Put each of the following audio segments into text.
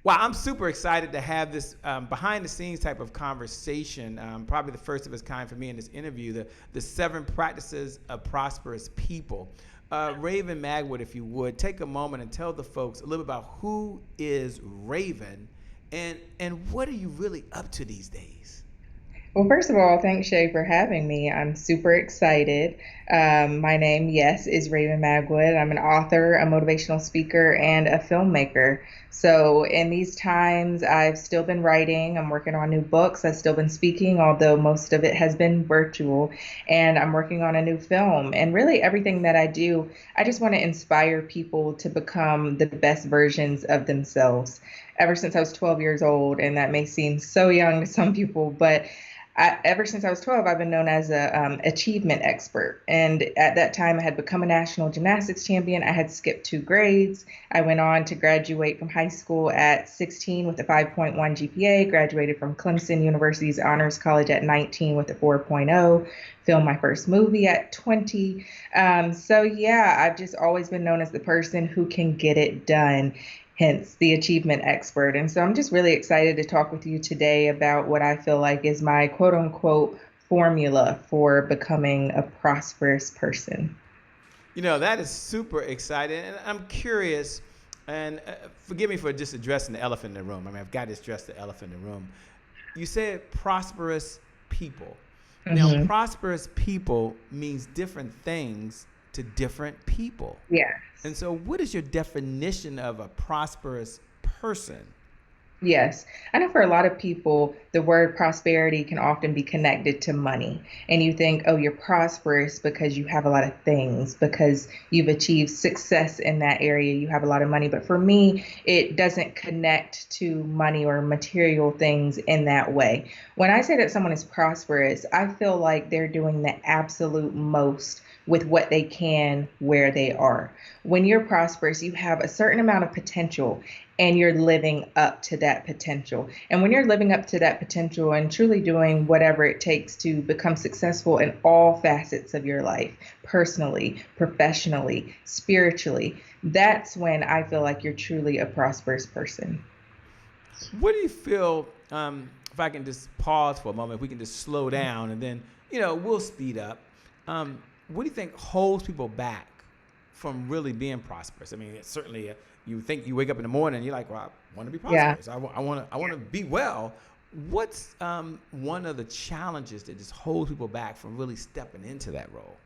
Well, I'm super excited to have this behind the scenes type of conversation, probably the first of its kind for me in this interview, the 7 Practices of Prosperous People. Raven Magwood, if you would, take a moment and tell the folks a little bit about who is Raven and what are you really up to these days? Well, first of all, thanks, Shay, for having me. I'm super excited. My name, yes, is Raven Magwood. I'm an author, a motivational speaker, and a filmmaker. So, in these times, I've still been writing. I'm working on new books. I've still been speaking, although most of it has been virtual. And I'm working on a new film. And really, everything that I do, I just want to inspire people to become the best versions of themselves. Ever since I was 12 years old, and that may seem so young to some people, but ever since I was 12, I've been known as a achievement expert. And at that time, I had become a national gymnastics champion. I had skipped 2 grades. I went on to graduate from high school at 16 with a 5.1 GPA, graduated from Clemson University's Honors College at 19 with a 4.0, filmed my first movie at 20. So, yeah, I've just always been known as the person who can get it done, hence the achievement expert. And so I'm just really excited to talk with you today about what I feel like is my quote unquote formula for becoming a prosperous person. That is super exciting. And I'm curious, and forgive me for just addressing the elephant in the room. I mean, I've got to address the elephant in the room. You said prosperous people. Now, Hmm. prosperous people means different things to different people. Yeah. And so, what is your definition of a prosperous person? Yes. I know for a lot of people, the word prosperity can often be connected to money. And you think, oh, you're prosperous because you have a lot of things, because you've achieved success in that area, you have a lot of money. But for me, it doesn't connect to money or material things in that way. When I say that someone is prosperous, I feel like they're doing the absolute most with what they can where they are. When you're prosperous, you have a certain amount of potential and you're living up to that potential. And when you're living up to that potential and truly doing whatever it takes to become successful in all facets of your life, personally, professionally, spiritually, that's when I feel like you're truly a prosperous person. What do you feel? If I can just pause for a moment, if we can just slow down and then, we'll speed up. What do you think holds people back from really being prosperous? I mean, it's certainly you think you wake up in the morning and you're like, well, I want to be Yeah. prosperous. I want to be well. What's one of the challenges that just holds people back from really stepping into that role?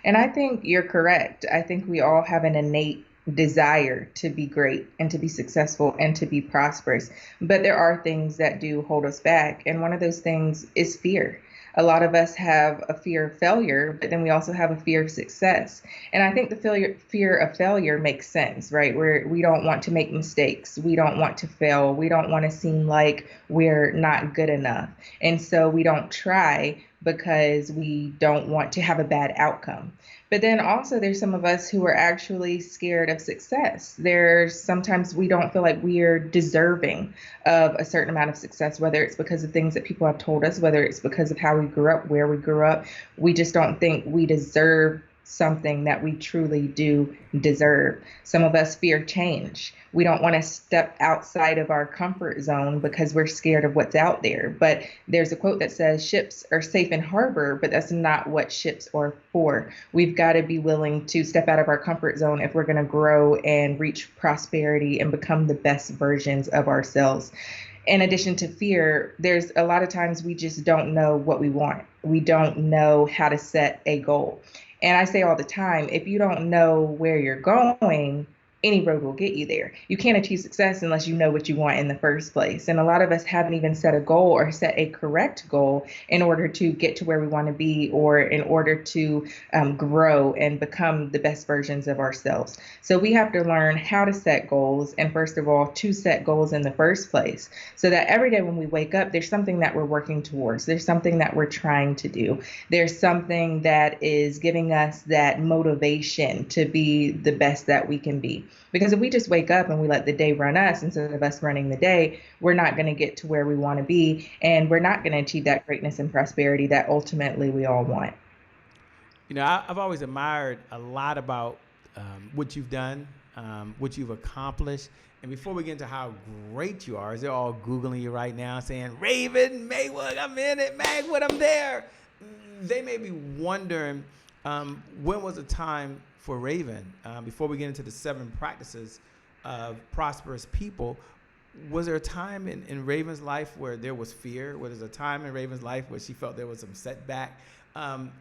And I think you're correct. I think we all have an innate desire to be great and to be successful and to be prosperous. But there are things that do hold us back. And one of those things is fear. A lot of us have a fear of failure, but then we also have a fear of success. And I think the fear of failure makes sense, right? Where we don't want to make mistakes. We don't want to fail. We don't want to seem like we're not good enough. And so we don't try because we don't want to have a bad outcome. But then also there's some of us who are actually scared of success. There's sometimes we don't feel like we're deserving of a certain amount of success, whether it's because of things that people have told us, whether it's because of how we grew up, where we grew up. We just don't think we deserve something that we truly do deserve. Some of us fear change. We don't want to step outside of our comfort zone because we're scared of what's out there. But there's a quote that says ships are safe in harbor, but that's not what ships are for. We've got to be willing to step out of our comfort zone if we're going to grow and reach prosperity and become the best versions of ourselves. In addition to fear, there's a lot of times we just don't know what we want. We don't know how to set a goal. And I say all the time, if you don't know where you're going, any road will get you there. You can't achieve success unless you know what you want in the first place. And a lot of us haven't even set a goal or set a correct goal in order to get to where we want to be or in order to grow and become the best versions of ourselves. So we have to learn how to set goals and, first of all, to set goals in the first place so that every day when we wake up, there's something that we're working towards. There's something that we're trying to do. There's something that is giving us that motivation to be the best that we can be. Because if we just wake up and we let the day run us instead of us running the day, we're not going to get to where we want to be. And we're not going to achieve that greatness and prosperity that ultimately we all want. I've always admired a lot about what you've done, what you've accomplished, And before we get into how great you are, is they're all Googling you right now saying, Raven, Maywood, I'm in it, Magwood, I'm there. They may be wondering, when was the time for Raven? Before we get into the 7 practices of prosperous people, was there a time in Raven's life where there was fear? Was there a time in Raven's life where she felt there was some setback? Can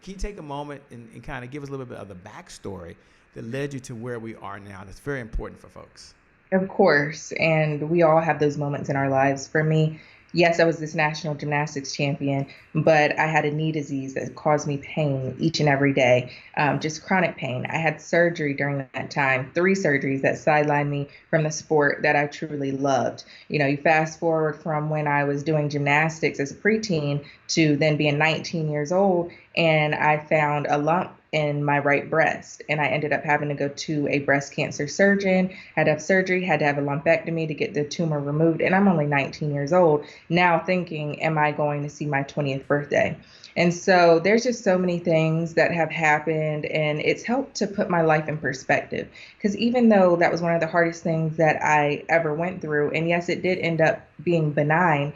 you take a moment and kind of give us a little bit of the backstory that led you to where we are now? That's very important for folks. Of course, and we all have those moments in our lives. For me, yes, I was this national gymnastics champion, but I had a knee disease that caused me pain each and every day, just chronic pain. I had surgery during that time, 3 surgeries that sidelined me from the sport that I truly loved. You fast forward from when I was doing gymnastics as a preteen to then being 19 years old, and I found a lump in my right breast. And I ended up having to go to a breast cancer surgeon, had to have surgery, had to have a lumpectomy to get the tumor removed. And I'm only 19 years old now thinking, am I going to see my 20th birthday? And so there's just so many things that have happened, and it's helped to put my life in perspective. Because even though that was one of the hardest things that I ever went through, and yes, it did end up being benign,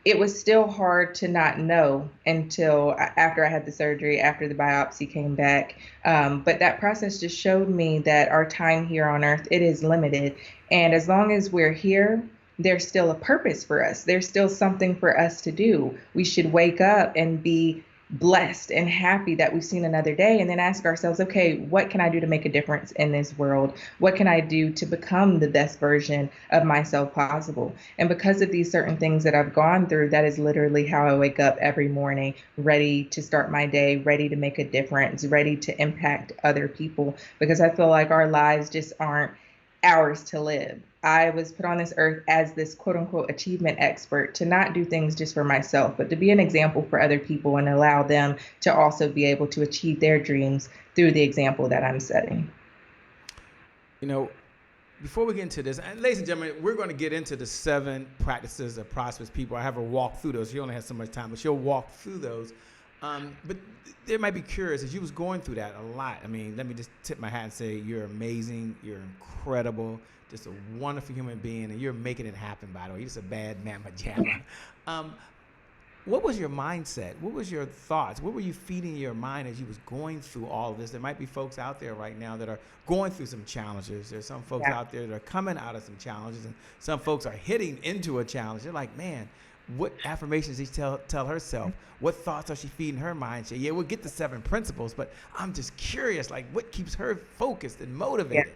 it was still hard to not know until after I had the surgery, after the biopsy came back. But that process just showed me that our time here on earth, it is limited. And as long as we're here, there's still a purpose for us. There's still something for us to do. We should wake up and be blessed and happy that we've seen another day, and then ask ourselves, okay, what can I do to make a difference in this world? What can I do to become the best version of myself possible? And because of these certain things that I've gone through, that is literally how I wake up every morning, ready to start my day, ready to make a difference, ready to impact other people, because I feel like our lives just aren't ours to live. I was put on this earth as this quote unquote achievement expert to not do things just for myself, but to be an example for other people and allow them to also be able to achieve their dreams through the example that I'm setting. Before we get into this, and ladies and gentlemen, we're going to get into the 7 practices of prosperous people. I have her walk through those. She only has so much time, but she'll walk through those. But they might be curious, as you was going through that a lot. I mean, let me just tip my hat and say you're amazing, you're incredible, just a wonderful human being, and you're making it happen, by the way. You're just a bad mamma jamma. What was your mindset? What was your thoughts? What were you feeding your mind as you was going through all of this? There might be folks out there right now that are going through some challenges. There's some folks out there that are coming out of some challenges, and some folks are hitting into a challenge. They're like, man, what affirmations does she tell herself? What thoughts are she feeding her mind? Yeah, we'll get the 7 principles, but I'm just curious, like, what keeps her focused and motivated?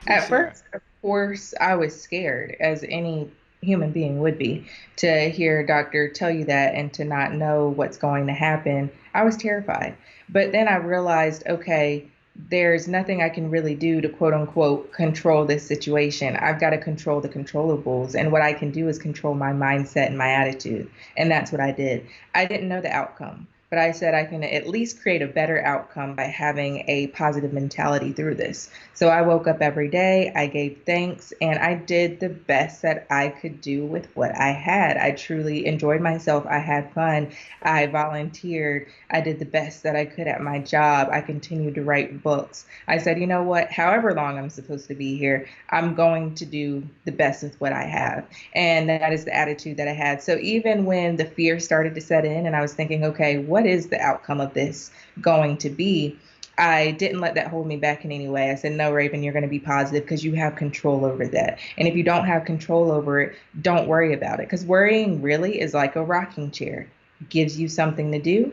At first, of course, I was scared, as any human being would be, to hear a doctor tell you that and to not know what's going to happen. I was terrified. But then I realized, okay, there's nothing I can really do to quote unquote control this situation. I've got to control the controllables. And what I can do is control my mindset and my attitude. And that's what I did. I didn't know the outcome, but I said I can at least create a better outcome by having a positive mentality through this. So I woke up every day, I gave thanks, and I did the best that I could do with what I had. I truly enjoyed myself. I had fun. I volunteered. I did the best that I could at my job. I continued to write books. I said, you know what, however long I'm supposed to be here, I'm going to do the best with what I have. And that is the attitude that I had. So even when the fear started to set in and I was thinking, okay, what is the outcome of this going to be? I didn't let that hold me back in any way. I said, no, Raven, you're going to be positive because you have control over that. And if you don't have control over it, don't worry about it. Because worrying really is like a rocking chair. Gives you something to do,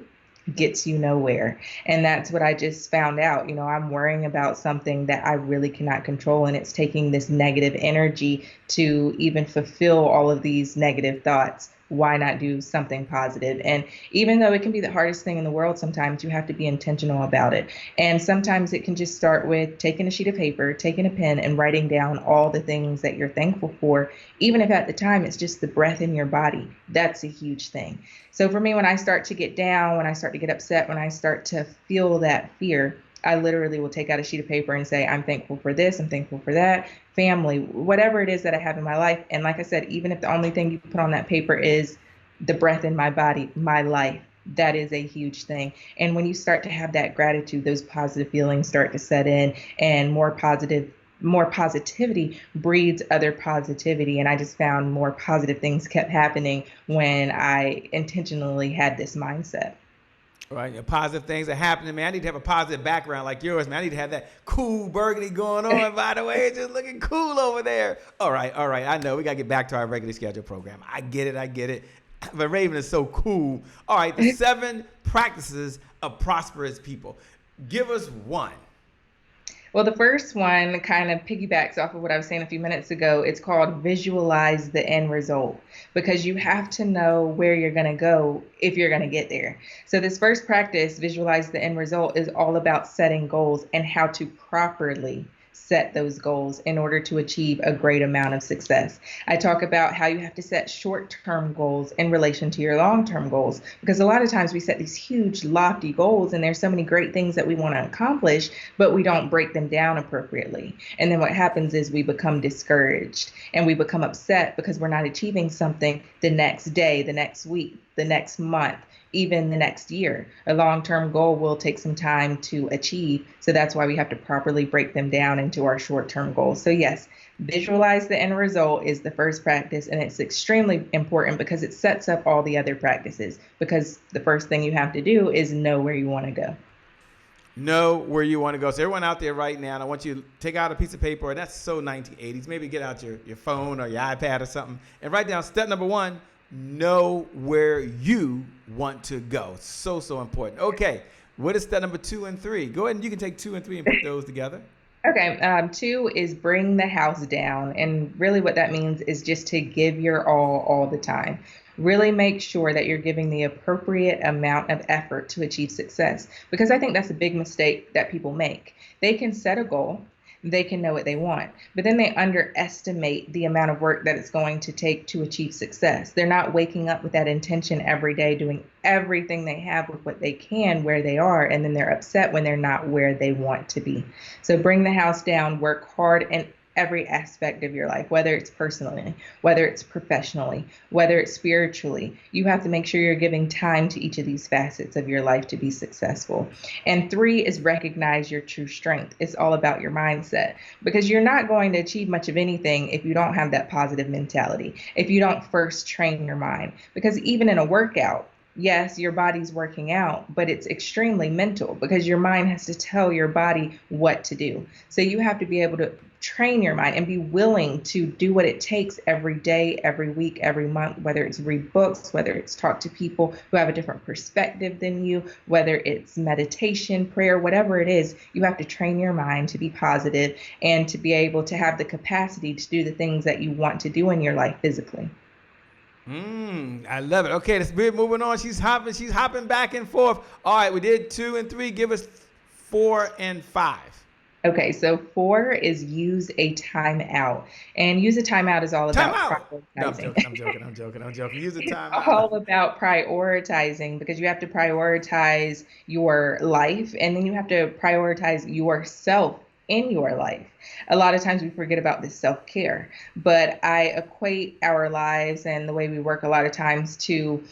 gets you nowhere. And that's what I just found out. I'm worrying about something that I really cannot control. And it's taking this negative energy to even fulfill all of these negative thoughts. Why not do something positive? And even though it can be the hardest thing in the world, sometimes you have to be intentional about it. And sometimes it can just start with taking a sheet of paper, taking a pen, and writing down all the things that you're thankful for, even if at the time it's just the breath in your body. That's a huge thing. So for me, when I start to get down, when I start to get upset, when I start to feel that fear, I literally will take out a sheet of paper and say, I'm thankful for this, I'm thankful for that, family, whatever it is that I have in my life. And like I said, even if the only thing you put on that paper is the breath in my body, my life, that is a huge thing. And when you start to have that gratitude, those positive feelings start to set in, and more positive more positivity breeds other positivity. And I just found more positive things kept happening when I intentionally had this mindset. Right, positive things that happen to me. I need to have a positive background like yours, man. I need to have that cool burgundy going on. By the way, it's just looking cool over there. All right. I know we gotta get back to our regularly scheduled program. I get it. But Raven is so cool. All right, the 7 practices of prosperous people. Give us one. Well, the first one kind of piggybacks off of what I was saying a few minutes ago. It's called visualize the end result, because you have to know where you're going to go if you're going to get there. So this first practice, visualize the end result, is all about setting goals and how to properly set those goals in order to achieve a great amount of success. I talk about how you have to set short-term goals in relation to your long-term goals, because a lot of times we set these huge, lofty goals and there's so many great things that we want to accomplish, but we don't break them down appropriately. And then what happens is we become discouraged and we become upset because we're not achieving something the next day, the next week, the next month, even the next year. A long-term goal will take some time to achieve. So that's why we have to properly break them down into our short-term goals. So yes, visualize the end result is the first practice, and it's extremely important because it sets up all the other practices, because the first thing you have to do is know where you want to go. Know where you want to go. So everyone out there right now, I want you to take out a piece of paper, and that's so 1980s. Maybe get out your phone or your iPad or something and write down step number 1. Know where you want to go. So important. Okay, what is step number 2 and 3? Go ahead and you can take 2 and 3 and put those together. Okay, 2 is bring the house down. And really what that means is just to give your all the time. Really make sure that you're giving the appropriate amount of effort to achieve success. Because I think that's a big mistake that people make. They can set a goal, they can know what they want, but then they underestimate the amount of work that it's going to take to achieve success. They're not waking up with that intention every day, doing everything they have with what they can where they are, and then they're upset when they're not where they want to be. So bring the house down, work hard in every aspect of your life, whether it's personally, whether it's professionally, whether it's spiritually. You have to make sure you're giving time to each of these facets of your life to be successful. And 3 is recognize your true strength. It's all about your mindset, because you're not going to achieve much of anything if you don't have that positive mentality, if you don't first train your mind. Because even in a workout, yes, your body's working out, but it's extremely mental, because your mind has to tell your body what to do. So you have to be able to train your mind and be willing to do what it takes every day, every week, every month, whether it's read books, whether it's talk to people who have a different perspective than you, whether it's meditation, prayer, whatever it is. You have to train your mind to be positive and to be able to have the capacity to do the things that you want to do in your life physically. I love it. Okay, let's be moving on. She's hopping back and forth. All right, we did 2 and 3. Give us 4 and 5. Okay, so 4 is use a timeout. And use a timeout is all about prioritizing. No, I'm joking. Use a timeout. All about prioritizing, because you have to prioritize your life, and then you have to prioritize yourself in your life. A lot of times we forget about this self-care, but I equate our lives and the way we work a lot of times to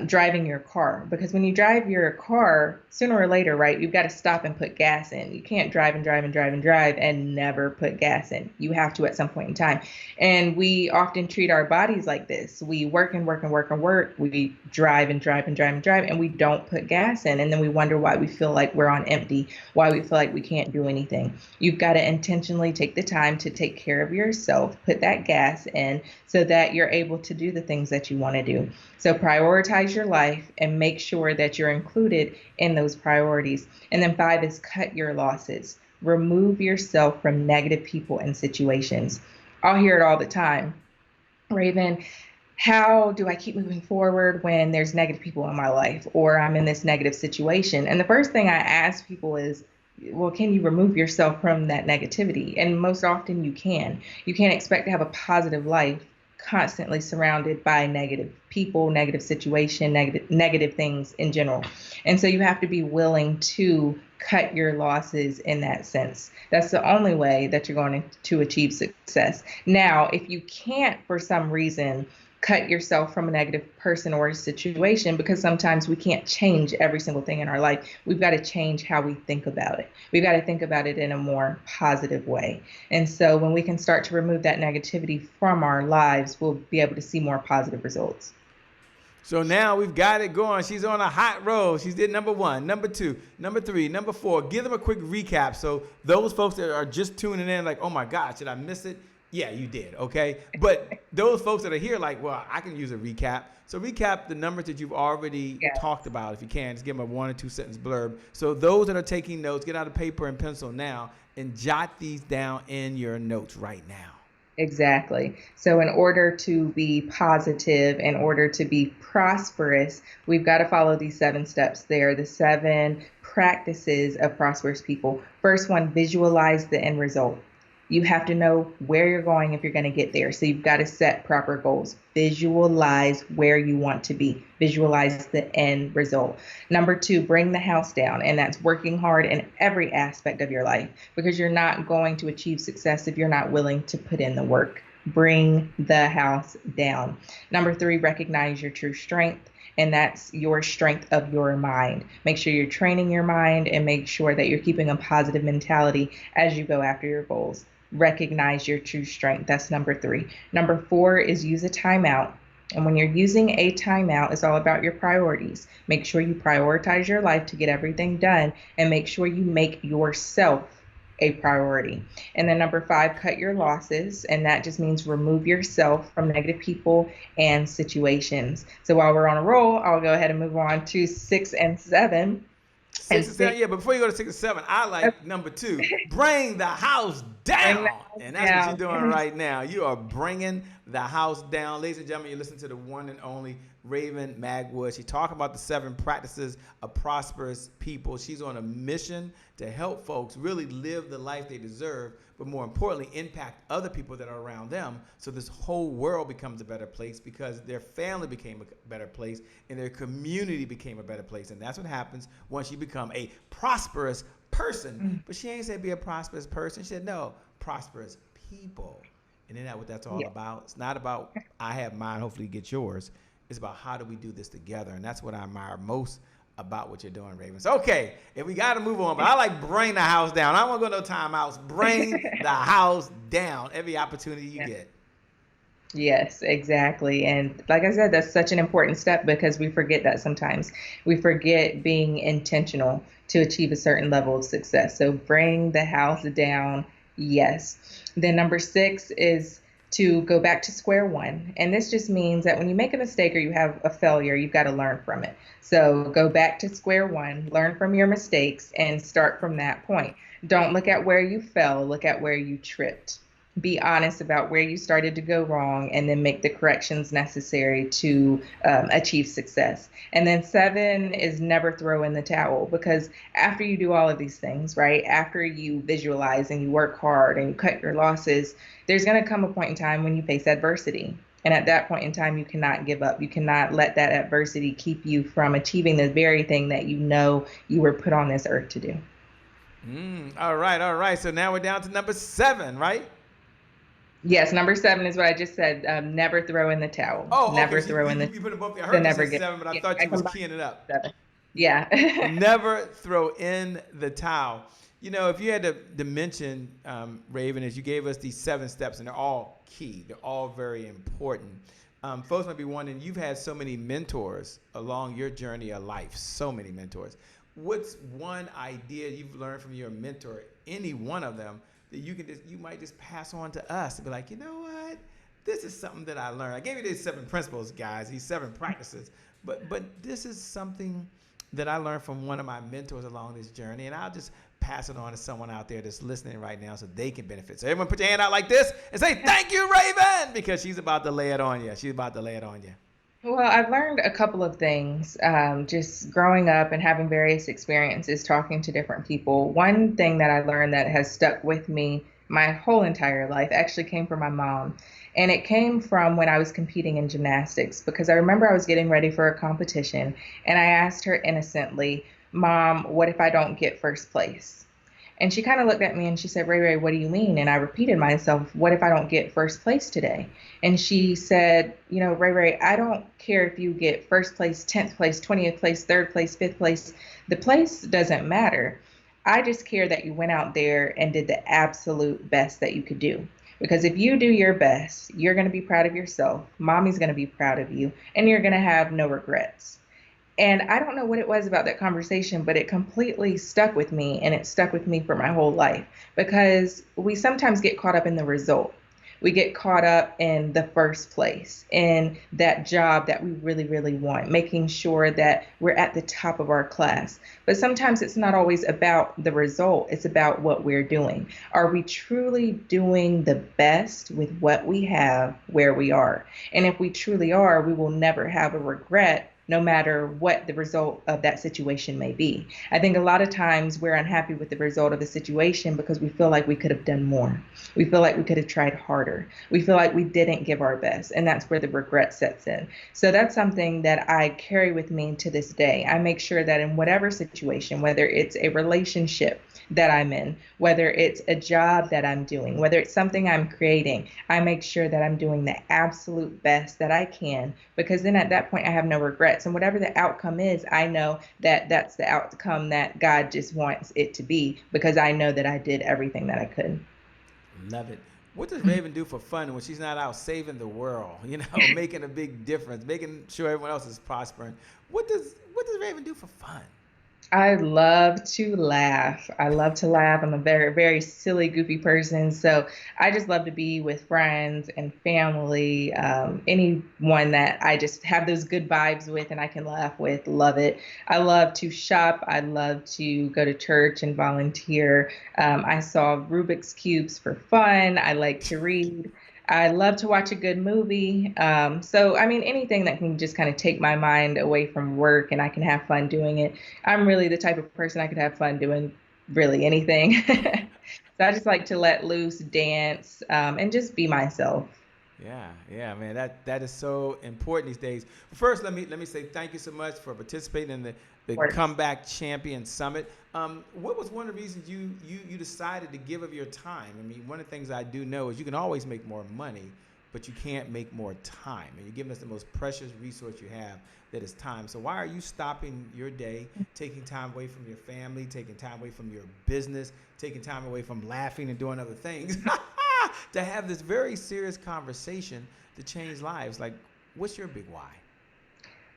driving your car, because when you drive your car, sooner or later, right, you've got to stop and put gas in. You can't drive and never put gas in. You have to at some point in time. And we often treat our bodies like this. We work and work and work and work. We drive and drive, and we don't put gas in. And then we wonder why we feel like we're on empty, why we feel like we can't do anything. You've got to intentionally take the time to take care of yourself, put that gas in so that you're able to do the things that you want to do. So prioritize your life and make sure that you're included in those priorities. And then 5 is cut your losses. Remove yourself from negative people and situations. I'll hear it all the time. Raven, how do I keep moving forward when there's negative people in my life, or I'm in this negative situation? And the first thing I ask people is, well, can you remove yourself from that negativity? And most often you can. You can't expect to have a positive life constantly surrounded by negative people, negative situation, negative things in general. And so you have to be willing to cut your losses in that sense. That's the only way that you're going to achieve success. Now, if you can't, for some reason, cut yourself from a negative person or a situation, because sometimes we can't change every single thing in our life. We've got to change how we think about it. We've got to think about it in a more positive way. And so when we can start to remove that negativity from our lives, we'll be able to see more positive results. So now we've got it going. She's on a hot roll. She's did number 1, number 2, number 3, number 4. Give them a quick recap. So those folks that are just tuning in like, oh my God, did I miss it? Yeah, you did. Okay. But those folks that are here like, well, I can use a recap. So recap the numbers that you've already talked about. If you can, just give them a 1 or 2 sentence blurb. So those that are taking notes, get out a paper and pencil now and jot these down in your notes right now. Exactly. So in order to be positive, in order to be prosperous, we've got to follow these 7 steps. They're the 7 practices of prosperous people. First one, visualize the end result. You have to know where you're going if you're going to get there. So you've got to set proper goals. Visualize where you want to be. Visualize the end result. Number 2, bring the house down. And that's working hard in every aspect of your life, because you're not going to achieve success if you're not willing to put in the work. Bring the house down. Number 3, recognize your true strength. And that's your strength of your mind. Make sure you're training your mind and make sure that you're keeping a positive mentality as you go after your goals. Recognize your true strength. That's number 3. Number 4 is use a timeout. And when you're using a timeout, it's all about your priorities. Make sure you prioritize your life to get everything done, and make sure you make yourself a priority. And then number 5, cut your losses. And that just means remove yourself from negative people and situations. So while we're on a roll, I'll go ahead and move on to 6 and 7. 6 and 7, yeah, but before you go to 6 and 7, I like number 2, bring the house down. And that's what you're doing right now. You are bringing the house down. Ladies and gentlemen, you listen to the one and only Raven Magwood. She's talking about the 7 practices of prosperous people. She's on a mission to help folks really live the life they deserve, but more importantly, impact other people that are around them, so this whole world becomes a better place, because their family became a better place and their community became a better place. And that's what happens once you become a prosperous person. But she ain't said be a prosperous person. She said, no, prosperous people. And then that's what that's all about. It's not about I have mine, hopefully you get yours. It's about how do we do this together. And that's what I admire most about what you're doing, Ravens. Okay, if we got to move on, but I like bring the house down. I don't want to go no timeouts. Bring the house down every opportunity you get. Yes, exactly. And like I said, that's such an important step, because we forget that sometimes. We forget being intentional to achieve a certain level of success. So bring the house down. Yes. Then number 6 is to go back to square one. And this just means that when you make a mistake or you have a failure, you've got to learn from it. So go back to square one, learn from your mistakes, and start from that point. Don't look at where you fell, look at where you tripped. Be honest about where you started to go wrong, and then make the corrections necessary to achieve success. And then 7 is never throw in the towel, because after you do all of these things, right, after you visualize and you work hard and you cut your losses, there's going to come a point in time when you face adversity. And at that point in time, you cannot give up. You cannot let that adversity keep you from achieving the very thing that you know you were put on this earth to do. All right. So now we're down to number 7, right? Yes, number 7 is what I just said. Never throw in the tawel. Oh, never okay. throw in the. You put them both. I heard you say 7, but I thought you was keying it up. 7. Yeah. Never throw in the towel. You know, if you had to mention, Raven, as you gave us these 7 steps, and they're all key. They're all very important. Folks might be wondering, you've had so many mentors along your journey of life, so many mentors. What's one idea you've learned from your mentor, any one of them, that you might just pass on to us and be like, you know what? This is something that I learned. I gave you these 7 principles, guys, these 7 practices, but this is something that I learned from one of my mentors along this journey, and I'll just pass it on to someone out there that's listening right now so they can benefit. So everyone put your hand out like this and say, thank you, Raven, because she's about to lay it on you. She's about to lay it on you. Well, I've learned a couple of things just growing up and having various experiences talking to different people. One thing that I learned that has stuck with me my whole entire life actually came from my mom. And it came from when I was competing in gymnastics, because I remember I was getting ready for a competition and I asked her innocently, Mom, what if I don't get first place? And she kind of looked at me and she said, Ray, Ray, what do you mean? And I repeated myself, what if I don't get first place today? And she said, Ray, Ray, I don't care if you get first place, 10th place, 20th place, third place, fifth place. The place doesn't matter. I just care that you went out there and did the absolute best that you could do. Because if you do your best, you're going to be proud of yourself. Mommy's going to be proud of you, and you're going to have no regrets. And I don't know what it was about that conversation, but it completely stuck with me, and it stuck with me for my whole life because we sometimes get caught up in the result. We get caught up in the first place, in that job that we really, really want, making sure that we're at the top of our class. But sometimes it's not always about the result, it's about what we're doing. Are we truly doing the best with what we have where we are? And if we truly are, we will never have a regret no matter what the result of that situation may be. I think a lot of times we're unhappy with the result of a situation because we feel like we could have done more. We feel like we could have tried harder. We feel like we didn't give our best, and that's where the regret sets in. So that's something that I carry with me to this day. I make sure that in whatever situation, whether it's a relationship that I'm in, whether it's a job that I'm doing, whether it's something I'm creating, I make sure that I'm doing the absolute best that I can, because then at that point I have no regrets. And whatever the outcome is, I know that that's the outcome that God just wants it to be, because I know that I did everything that I could. Love it. What does Raven do for fun when she's not out saving the world? Making a big difference, making sure everyone else is prospering. What does Raven do for fun? I love to laugh. I love to laugh. I'm a very, very silly, goofy person. So I just love to be with friends and family, anyone that I just have those good vibes with and I can laugh with. Love it. I love to shop. I love to go to church and volunteer. I solve Rubik's Cubes for fun. I like to read. I love to watch a good movie. I mean, anything that can just kind of take my mind away from work and I can have fun doing it. I'm really the type of person I could have fun doing really anything. So I just like to let loose, dance, and just be myself. Yeah, yeah, man. That is so important these days. First, let me say thank you so much for participating in the Of course. Comeback Champion Summit. What was one of the reasons you decided to give of your time? I mean, one of the things I do know is you can always make more money, but you can't make more time. And you're giving us the most precious resource you have, that is time. So why are you stopping your day, taking time away from your family, taking time away from your business, taking time away from laughing and doing other things? To have this very serious conversation to change lives. Like, what's your big why?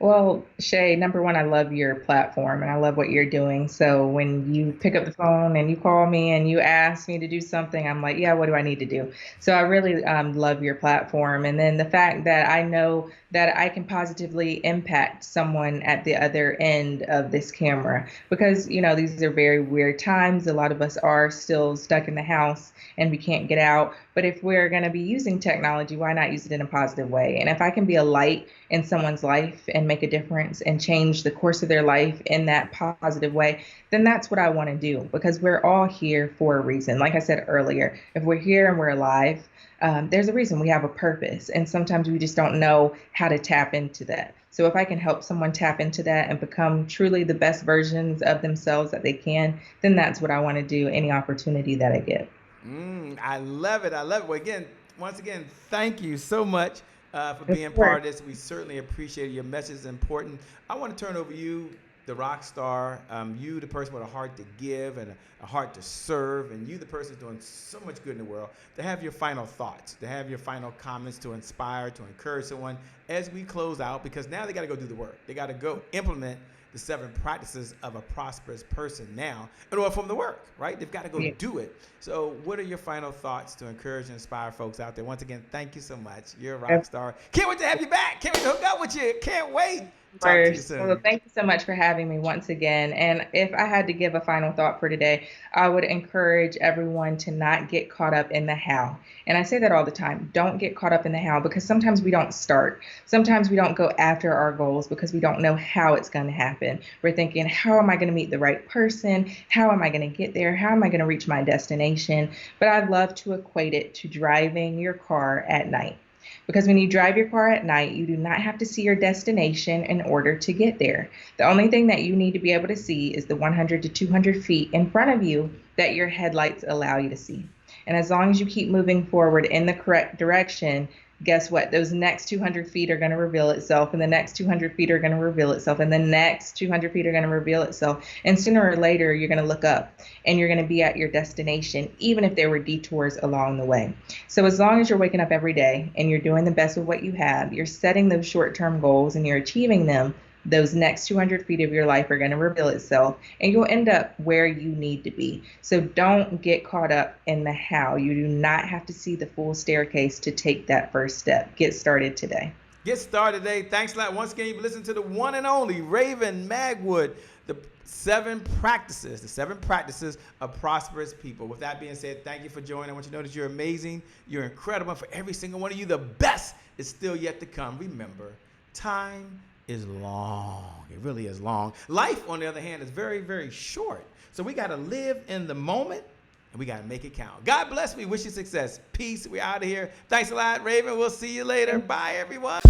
Well, Shay, number one, I love your platform and I love what you're doing. So when you pick up the phone and you call me and you ask me to do something, I'm like, yeah, what do I need to do? So I really love your platform. And then the fact that I know that I can positively impact someone at the other end of this camera, because, these are very weird times. A lot of us are still stuck in the house and we can't get out. But if we're going to be using technology, why not use it in a positive way? And if I can be a light in someone's life and make a difference and change the course of their life in that positive way, then that's what I want to do, because we're all here for a reason. Like I said earlier, if we're here and we're alive, there's a reason. We have a purpose. And sometimes we just don't know how to tap into that. So if I can help someone tap into that and become truly the best versions of themselves that they can, then that's what I want to do any opportunity that I get. I love it. I love it. Well, again, once again, thank you so much for Of being part course. of this. We certainly appreciate it. Your message is important. I want to turn over you, the rock star, you, the person with a heart to give and a heart to serve, and you, the person doing so much good in the world, to have your final thoughts, to have your final comments, to inspire, to encourage someone as we close out, because now they got to go do the work. They got to go implement the 7 practices of a prosperous person now in order for them to work, right? They've got to go Yeah. do it. So what are your final thoughts to encourage and inspire folks out there? Once again, thank you so much. You're a rock star. Can't wait to have you back. Can't wait to hook up with you. Can't wait. Talk to you First. Well, soon. thank you so much for having me once again. And if I had to give a final thought for today, I would encourage everyone to not get caught up in the how. And I say that all the time. Don't get caught up in the how, because sometimes we don't start. Sometimes we don't go after our goals because we don't know how it's going to happen. We're thinking, how am I going to meet the right person? How am I going to get there? How am I going to reach my destination? But I love to equate it to driving your car at night. Because when you drive your car at night, you do not have to see your destination in order to get there. The only thing that you need to be able to see is the 100 to 200 feet in front of you that your headlights allow you to see. And as long as you keep moving forward in the correct direction, guess what? Those next 200 feet are going to reveal itself, and the next 200 feet are going to reveal itself, and the next 200 feet are going to reveal itself. And sooner or later, you're going to look up and you're going to be at your destination, even if there were detours along the way. So as long as you're waking up every day and you're doing the best with what you have, you're setting those short-term goals and you're achieving them, those next 200 feet of your life are going to reveal itself, and you'll end up where you need to be. So don't get caught up in the how. You do not have to see the full staircase to take that first step. Get started today. Get started today. Thanks a lot. Once again, you've been listening to the one and only Raven Magwood, the seven practices of prosperous people. With that being said, thank you for joining. I want you to know that you're amazing. You're incredible. And for every single one of you, the best is still yet to come. Remember, time is long. It really is long. Life, on the other hand, is very, very short. So we got to live in the moment, and we got to make it count. God bless. We wish you success. Peace. We're out of here. Thanks a lot, Raven. We'll see you later. Bye, everyone.